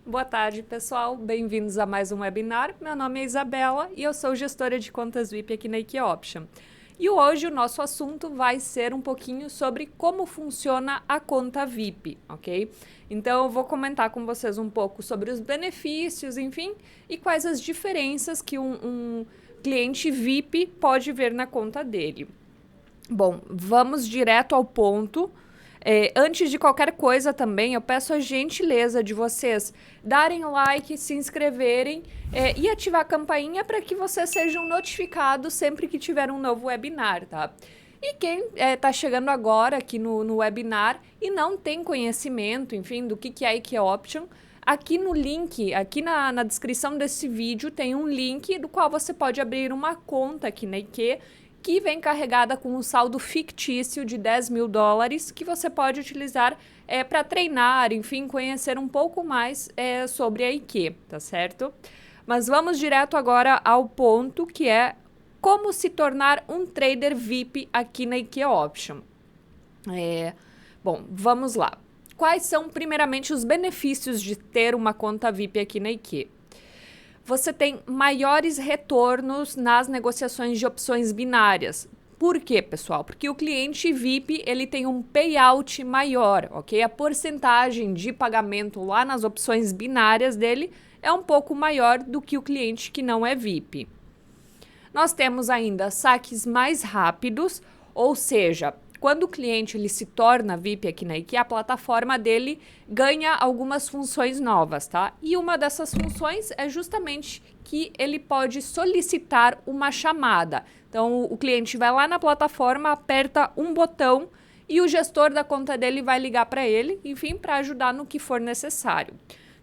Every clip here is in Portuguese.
Boa tarde, pessoal. Bem-vindos a mais um webinar. Meu nome é Isabela e eu sou gestora de contas VIP aqui na IKEOption. E hoje o nosso assunto vai ser um pouquinho sobre como funciona a conta VIP, ok? Então eu vou comentar com vocês um pouco sobre os benefícios, enfim, e quais as diferenças que um cliente VIP pode ver na conta dele. Bom, vamos direto ao ponto. Antes de qualquer coisa também, eu peço a gentileza de vocês darem like, se inscreverem e ativar a campainha para que vocês sejam notificados sempre que tiver um novo webinar, tá? E quem está chegando agora aqui no webinar e não tem conhecimento, enfim, do que é a IKEOption, aqui no link, aqui na descrição desse vídeo tem um link do qual você pode abrir uma conta aqui na IKEA, que vem carregada com um saldo fictício de $10 mil, que você pode utilizar para treinar, enfim, conhecer um pouco mais sobre a IKEA, tá certo? Mas vamos direto agora ao ponto, que é como se tornar um trader VIP aqui na IKEOption. Bom, vamos lá. Quais são, primeiramente, os benefícios de ter uma conta VIP aqui na IKEA? Você tem maiores retornos nas negociações de opções binárias. Por quê, pessoal? Porque o cliente VIP, ele tem um payout maior, ok? A porcentagem de pagamento lá nas opções binárias dele é um pouco maior do que o cliente que não é VIP. Nós temos ainda saques mais rápidos, ou seja, quando o cliente ele se torna VIP aqui na IKEA, a plataforma dele ganha algumas funções novas, tá? E uma dessas funções é justamente que ele pode solicitar uma chamada. Então, o cliente vai lá na plataforma, aperta um botão e o gestor da conta dele vai ligar para ele, enfim, para ajudar no que for necessário.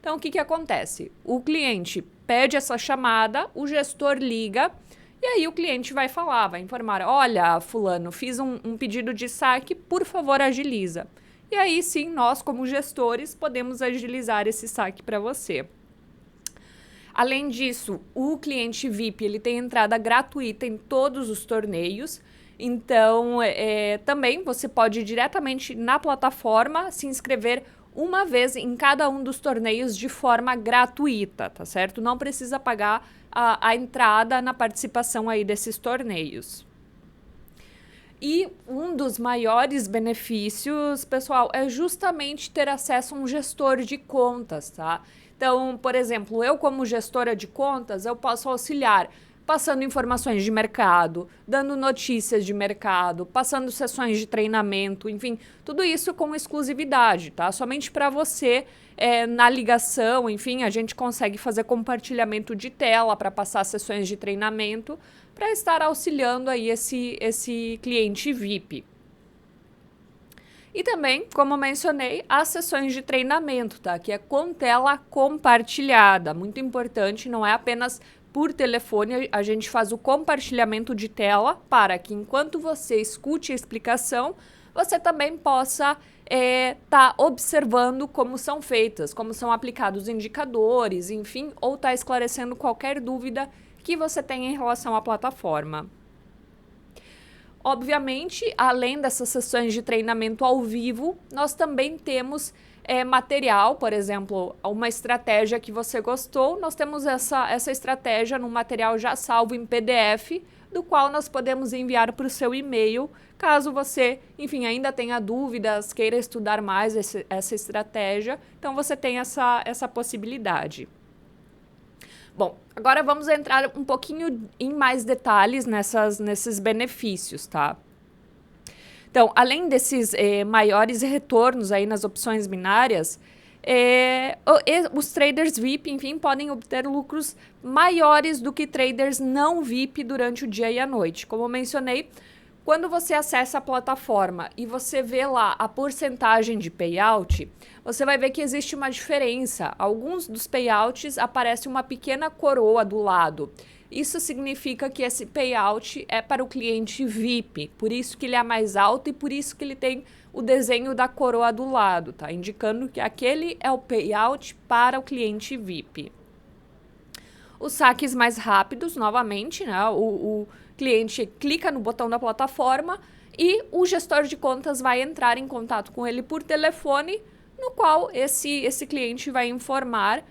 Então, o que acontece? O cliente pede essa chamada, o gestor liga. E aí o cliente vai falar, vai informar, olha, fulano, fiz um pedido de saque, por favor, agiliza. E aí sim, nós como gestores podemos agilizar esse saque para você. Além disso, o cliente VIP ele tem entrada gratuita em todos os torneios. Então, também você pode ir diretamente na plataforma se inscrever uma vez em cada um dos torneios de forma gratuita, tá certo? Não precisa pagar a entrada na participação aí desses torneios. E um dos maiores benefícios, pessoal, é justamente ter acesso a um gestor de contas, tá? Então, por exemplo, eu como gestora de contas, eu posso auxiliar passando informações de mercado, dando notícias de mercado, passando sessões de treinamento, enfim, tudo isso com exclusividade, tá? Somente para você, na ligação, enfim, a gente consegue fazer compartilhamento de tela para passar sessões de treinamento, para estar auxiliando aí esse cliente VIP. E também, como mencionei, as sessões de treinamento, tá? Que é com tela compartilhada, muito importante, não é apenas por telefone, a gente faz o compartilhamento de tela para que enquanto você escute a explicação, você também possa tá observando como são feitas, como são aplicados indicadores, enfim, ou tá esclarecendo qualquer dúvida que você tenha em relação à plataforma. Obviamente, além dessas sessões de treinamento ao vivo, nós também temos material, por exemplo, uma estratégia que você gostou, nós temos essa estratégia no material já salvo em PDF, do qual nós podemos enviar para o seu e-mail, caso você, enfim, ainda tenha dúvidas, queira estudar mais essa estratégia, então você tem essa possibilidade. Bom, agora vamos entrar um pouquinho em mais detalhes nesses benefícios, tá? Então, além desses maiores retornos aí nas opções binárias, os traders VIP, enfim, podem obter lucros maiores do que traders não VIP durante o dia e a noite. Como eu mencionei, quando você acessa a plataforma e você vê lá a porcentagem de payout, você vai ver que existe uma diferença. Alguns dos payouts aparece uma pequena coroa do lado. Isso significa que esse payout é para o cliente VIP, por isso que ele é mais alto e por isso que ele tem o desenho da coroa do lado, tá? Indicando que aquele é o payout para o cliente VIP. Os saques mais rápidos, novamente, né? O cliente clica no botão da plataforma e o gestor de contas vai entrar em contato com ele por telefone no qual esse cliente vai informar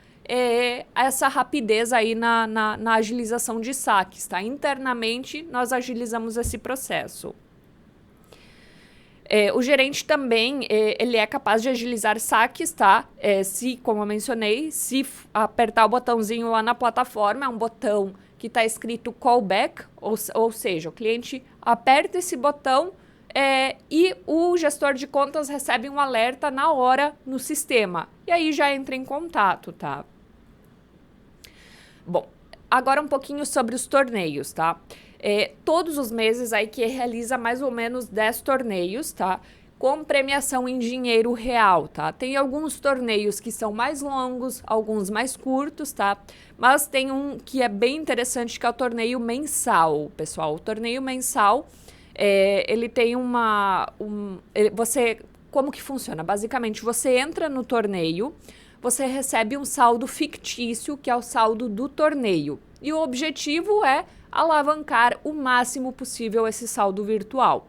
essa rapidez aí na agilização de saques, tá? Internamente, nós agilizamos esse processo. O gerente também, ele é capaz de agilizar saques, tá? Se, como eu mencionei, se apertar o botãozinho lá na plataforma, é um botão que está escrito callback, ou seja, o cliente aperta esse botão e o gestor de contas recebe um alerta na hora no sistema. E aí já entra em contato, tá? Bom, agora um pouquinho sobre os torneios, tá? Todos os meses a IKEA realiza mais ou menos 10 torneios, tá? Com premiação em dinheiro real, tá? Tem alguns torneios que são mais longos, alguns mais curtos, tá? Mas tem um que é bem interessante, que é o torneio mensal, pessoal. O torneio mensal, ele tem como que funciona? Basicamente, você entra no torneio, você recebe um saldo fictício, que é o saldo do torneio. E o objetivo é alavancar o máximo possível esse saldo virtual.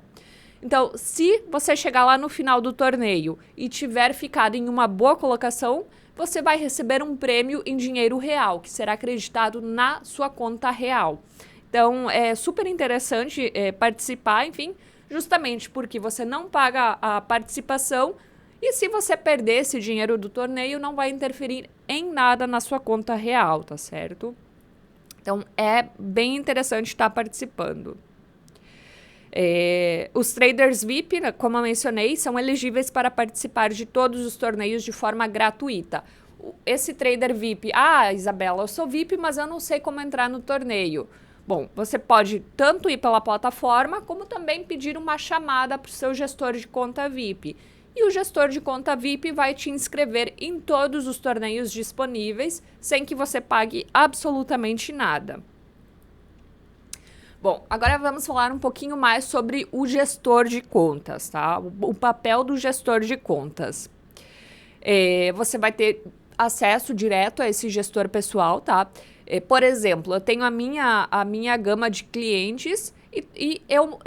Então, se você chegar lá no final do torneio e tiver ficado em uma boa colocação, você vai receber um prêmio em dinheiro real, que será acreditado na sua conta real. Então, é super interessante participar, enfim, justamente porque você não paga a participação e se você perder esse dinheiro do torneio, não vai interferir em nada na sua conta real, tá certo? Então, é bem interessante estar participando. Os traders VIP, como eu mencionei, são elegíveis para participar de todos os torneios de forma gratuita. Esse trader VIP, Isabela, eu sou VIP, mas eu não sei como entrar no torneio. Bom, você pode tanto ir pela plataforma, como também pedir uma chamada para o seu gestor de conta VIP. E o gestor de conta VIP vai te inscrever em todos os torneios disponíveis, sem que você pague absolutamente nada. Bom, agora vamos falar um pouquinho mais sobre o gestor de contas, tá? O papel do gestor de contas. Você vai ter acesso direto a esse gestor pessoal, tá? Por exemplo, eu tenho a minha gama de clientes e eu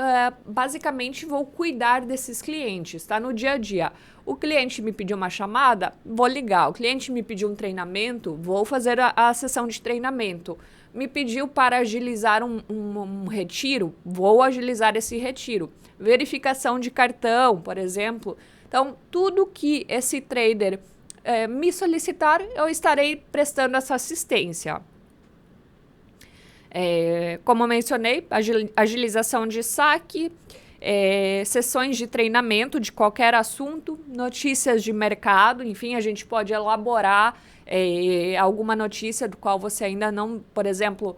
basicamente vou cuidar desses clientes, tá? No dia a dia. O cliente me pediu uma chamada, vou ligar. O cliente me pediu um treinamento, vou fazer a sessão de treinamento. Me pediu para agilizar um retiro, vou agilizar esse retiro. Verificação de cartão, por exemplo. Então, tudo que esse trader me solicitar, eu estarei prestando essa assistência. Como eu mencionei, agilização de saque, sessões de treinamento de qualquer assunto, notícias de mercado, enfim, a gente pode elaborar alguma notícia do qual você ainda não, por exemplo,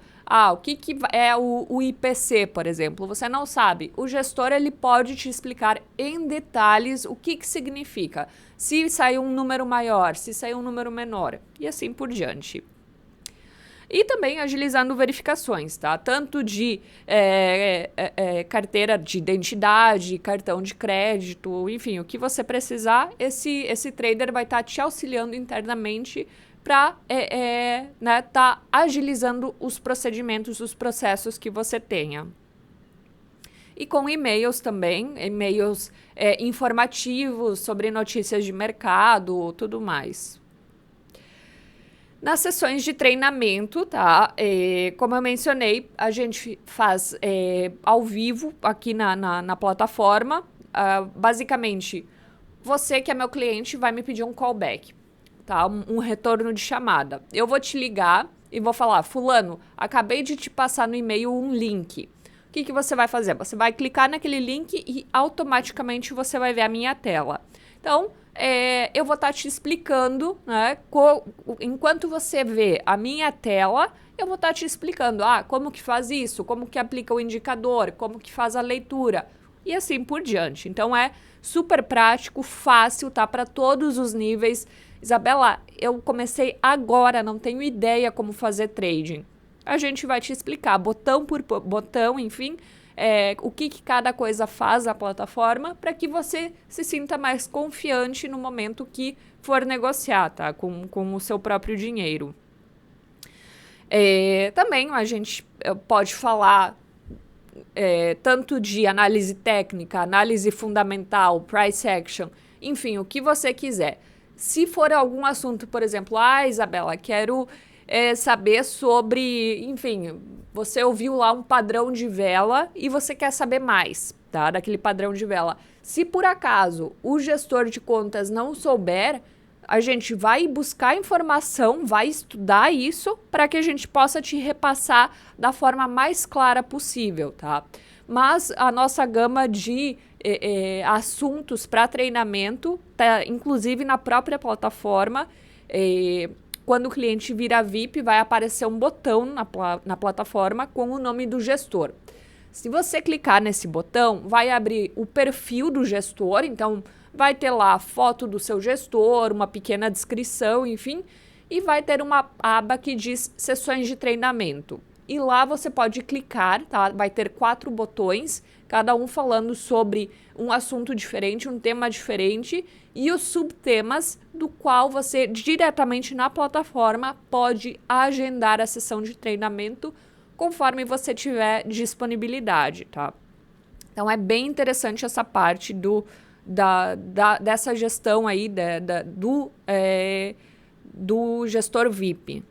o que é o IPC, por exemplo, você não sabe. O gestor ele pode te explicar em detalhes o que significa, se saiu um número maior, se saiu um número menor, e assim por diante. E também agilizando verificações, tá? Tanto de carteira de identidade, cartão de crédito, enfim, o que você precisar, esse trader vai estar te auxiliando internamente para tá agilizando os procedimentos, os processos que você tenha. E com e-mails também, e-mails informativos sobre notícias de mercado, tudo mais. Nas sessões de treinamento, tá? Como eu mencionei, a gente faz ao vivo aqui na plataforma. Basicamente, você que é meu cliente vai me pedir um callback, tá? Um retorno de chamada. Eu vou te ligar e vou falar, fulano, acabei de te passar no e-mail um link. O que você vai fazer? Você vai clicar naquele link e automaticamente você vai ver a minha tela. Então, eu vou estar te explicando, né? Enquanto você vê a minha tela, eu vou estar te explicando como que faz isso, como que aplica o indicador, como que faz a leitura e assim por diante. Então, é super prático, fácil, tá? Para todos os níveis. Isabela, eu comecei agora, não tenho ideia como fazer trading. A gente vai te explicar botão por botão, enfim, o que cada coisa faz a plataforma para que você se sinta mais confiante no momento que for negociar, tá? Com o seu próprio dinheiro. Também a gente pode falar tanto de análise técnica, análise fundamental, price action, enfim, o que você quiser. Se for algum assunto, por exemplo, Isabela, quero saber sobre, enfim, você ouviu lá um padrão de vela e você quer saber mais, tá? Daquele padrão de vela. Se por acaso o gestor de contas não souber, a gente vai buscar informação, vai estudar isso para que a gente possa te repassar da forma mais clara possível, tá? Mas a nossa gama de assuntos para treinamento tá inclusive na própria plataforma. Quando o cliente vira VIP, vai aparecer um botão na plataforma com o nome do gestor. Se você clicar nesse botão, vai abrir o perfil do gestor, então vai ter lá a foto do seu gestor, uma pequena descrição, enfim, e vai ter uma aba que diz sessões de treinamento. E lá você pode clicar, tá? Vai ter 4 botões, cada um falando sobre um assunto diferente, um tema diferente, e os subtemas do qual você diretamente na plataforma pode agendar a sessão de treinamento conforme você tiver disponibilidade, tá? Então é bem interessante essa parte dessa gestão aí do gestor VIP.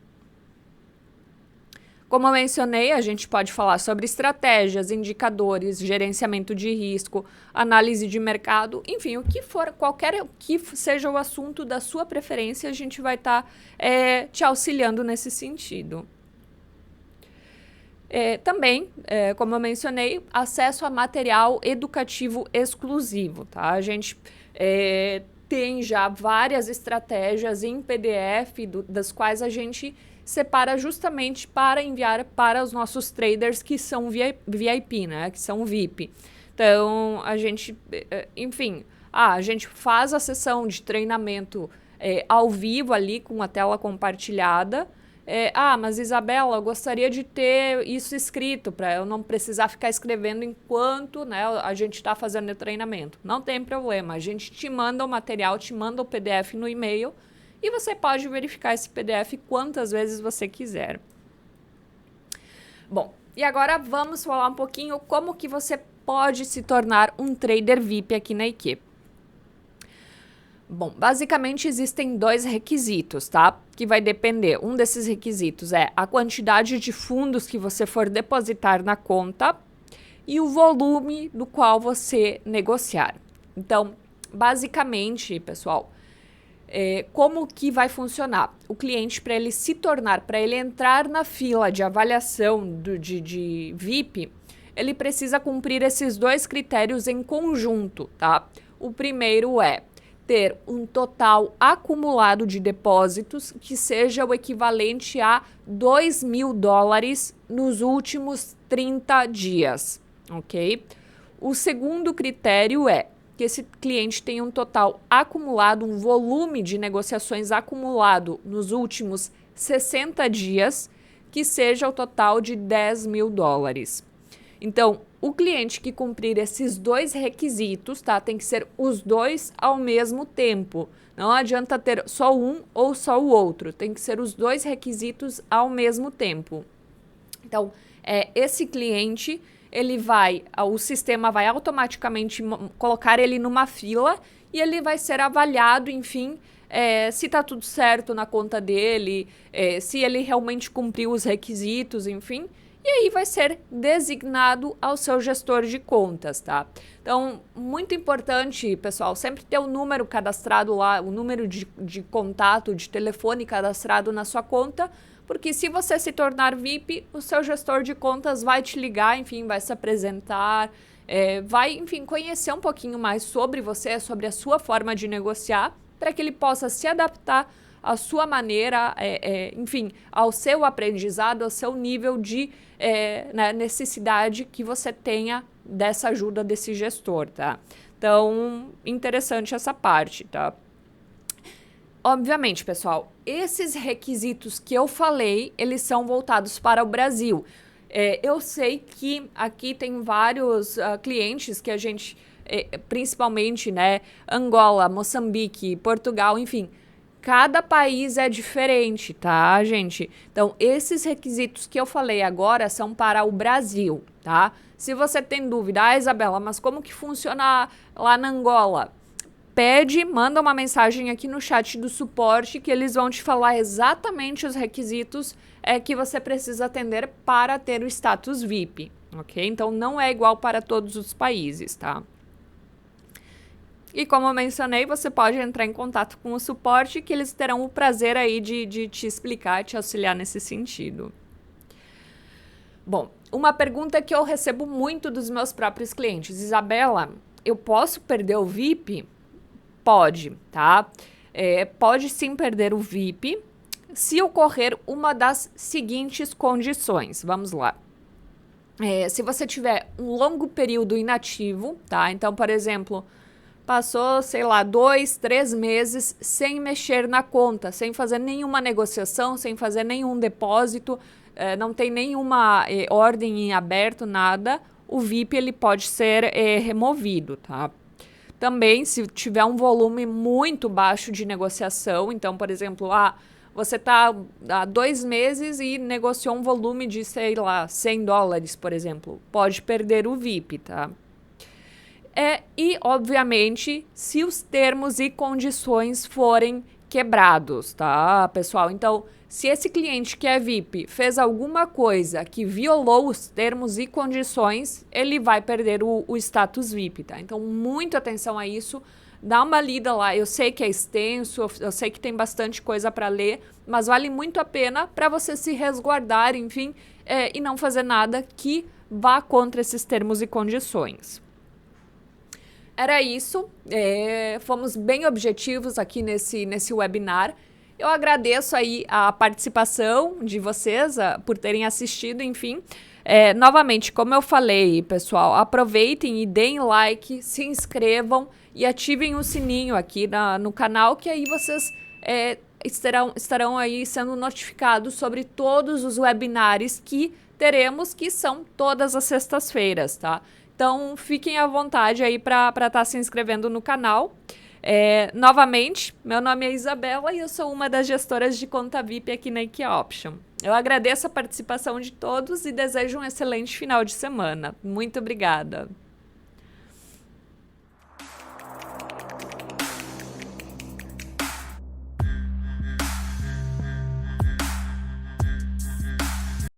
Como eu mencionei, a gente pode falar sobre estratégias, indicadores, gerenciamento de risco, análise de mercado, enfim, o que for, qualquer que seja o assunto da sua preferência, a gente vai estar te auxiliando nesse sentido. Também, como eu mencionei, acesso a material educativo exclusivo, tá? A gente tem já várias estratégias em PDF, das quais a gente separa justamente para enviar para os nossos traders que são VIP, né? Que são VIP. Então, a gente, enfim, a gente faz a sessão de treinamento ao vivo ali com a tela compartilhada. Mas Isabela, eu gostaria de ter isso escrito para eu não precisar ficar escrevendo enquanto, né, a gente está fazendo o treinamento. Não tem problema, a gente te manda o material, te manda o PDF no e-mail e você pode verificar esse PDF quantas vezes você quiser. Bom, e agora vamos falar um pouquinho como que você pode se tornar um trader VIP aqui na equipe. Bom, basicamente existem 2 requisitos, tá? Que vai depender. Um desses requisitos é a quantidade de fundos que você for depositar na conta e o volume do qual você negociar. Então, basicamente, pessoal, como que vai funcionar? O cliente, para ele se tornar, para ele entrar na fila de avaliação de VIP, ele precisa cumprir esses 2 critérios em conjunto, tá? O primeiro é ter um total acumulado de depósitos que seja o equivalente a $2.000 nos últimos 30 dias, ok? O segundo critério é que esse cliente tenha um total acumulado, um volume de negociações acumulado nos últimos 60 dias, que seja o total de $10.000. Então, o cliente que cumprir esses 2 requisitos, tá? Tem que ser os 2 ao mesmo tempo. Não adianta ter só um ou só o outro. Tem que ser os 2 requisitos ao mesmo tempo. Então, esse cliente, o sistema vai automaticamente colocar ele numa fila e ele vai ser avaliado, enfim, se está tudo certo na conta dele, se ele realmente cumpriu os requisitos, enfim. E aí vai ser designado ao seu gestor de contas, tá? Então, muito importante, pessoal, sempre ter o número cadastrado lá, o número de contato, de telefone cadastrado na sua conta, porque se você se tornar VIP, o seu gestor de contas vai te ligar, enfim, vai se apresentar, vai, enfim, conhecer um pouquinho mais sobre você, sobre a sua forma de negociar, para que ele possa se adaptar à sua maneira, enfim, ao seu aprendizado, ao seu nível de necessidade que você tenha dessa ajuda desse gestor, tá? Então, interessante essa parte, tá? Obviamente, pessoal, esses requisitos que eu falei, eles são voltados para o Brasil. Eu sei que aqui tem vários clientes que a gente, principalmente, né, Angola, Moçambique, Portugal, enfim, cada país é diferente, tá, gente? Então, esses requisitos que eu falei agora são para o Brasil, tá? Se você tem dúvida, Isabela, mas como que funciona lá na Angola? manda uma mensagem aqui no chat do suporte que eles vão te falar exatamente os requisitos que você precisa atender para ter o status VIP, ok? Então, não é igual para todos os países, tá? E como eu mencionei, você pode entrar em contato com o suporte que eles terão o prazer aí de te explicar, te auxiliar nesse sentido. Bom, uma pergunta que eu recebo muito dos meus próprios clientes. Isabela, eu posso perder o VIP? Pode, tá? Pode sim perder o VIP se ocorrer uma das seguintes condições. Vamos lá. Se você tiver um longo período inativo, tá? Então, por exemplo, passou, sei lá, 2, 3 meses sem mexer na conta, sem fazer nenhuma negociação, sem fazer nenhum depósito, não tem nenhuma ordem em aberto, nada, o VIP ele pode ser removido, tá? Também, se tiver um volume muito baixo de negociação, então, por exemplo, você está há 2 meses e negociou um volume de, sei lá, $100, por exemplo, pode perder o VIP, tá? E, obviamente, se os termos e condições forem quebrados, tá, pessoal? Então, se esse cliente que é VIP fez alguma coisa que violou os termos e condições, ele vai perder o status VIP, tá? Então, muita atenção a isso. Dá uma lida lá. Eu sei que é extenso, eu sei que tem bastante coisa para ler, mas vale muito a pena para você se resguardar, enfim, e não fazer nada que vá contra esses termos e condições. Era isso, fomos bem objetivos aqui nesse webinar. Eu agradeço aí a participação de vocês por terem assistido, enfim. Novamente, como eu falei, pessoal, aproveitem e deem like, se inscrevam e ativem o sininho aqui no canal, que aí vocês estarão aí sendo notificados sobre todos os webinars que teremos, que são todas as sextas-feiras, tá? Então, fiquem à vontade aí para estar se inscrevendo no canal. Novamente, meu nome é Isabela e eu sou uma das gestoras de conta VIP aqui na IKEOption. Eu agradeço a participação de todos e desejo um excelente final de semana. Muito obrigada!